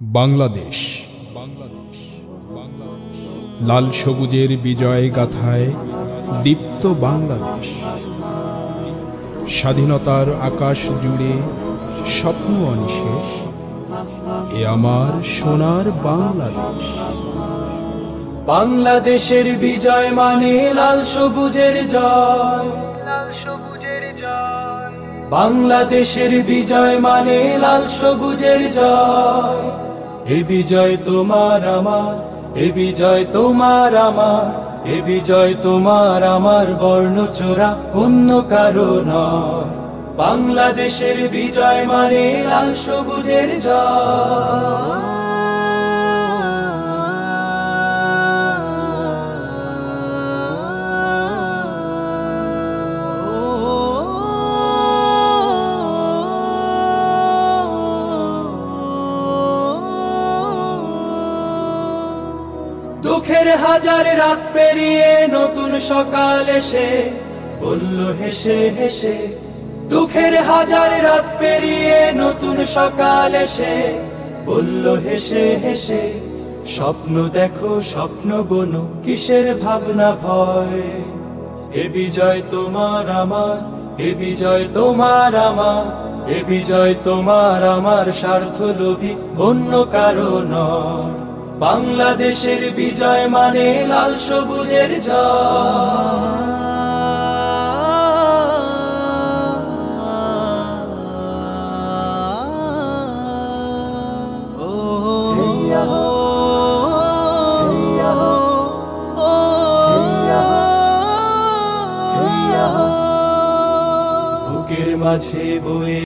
বাংলাদেশ লাল সবুজের বিজয় গাথায় দীপ্ত বাংলাদেশ। স্বাধীনতার আকাশ জুড়ে স্বপ্ন অনিশেষ, এ আমার সোনার বাংলাদেশ। বাংলাদেশের বিজয় মানে লাল সবুজের জয়। বাংলাদেশের বিজয় মানে লাল সবুজের জয়। এ বিজয় তোমার আমার, এ বিজয় তোমার আমার, এ বিজয় তোমার আমার, বর্ণচোরা অন্য কারো নয়। বাংলাদেশের বিজয় মানে লাল সবুজের জয়। দুঃখের হাজার রাত পেরিয়ে নতুন সকাল এসে বলল হেসে হেসে। দুঃখের হাজার রাত পেরিয়ে নতুন সকাল এসে বলল হেসে হেসে। স্বপ্ন দেখো স্বপ্ন বোনো, কিসের ভাবনা ভয়। এ বিজয় তোমার আমার, এ বিজয় তোমার আমার, এ বিজয় তোমার আমার, স্বার্থ লোভী অন্য কারো নয়। বাংলাদেশের বিজয় মানে লাল সবুজের জয়। বুকের মাঝে বয়ে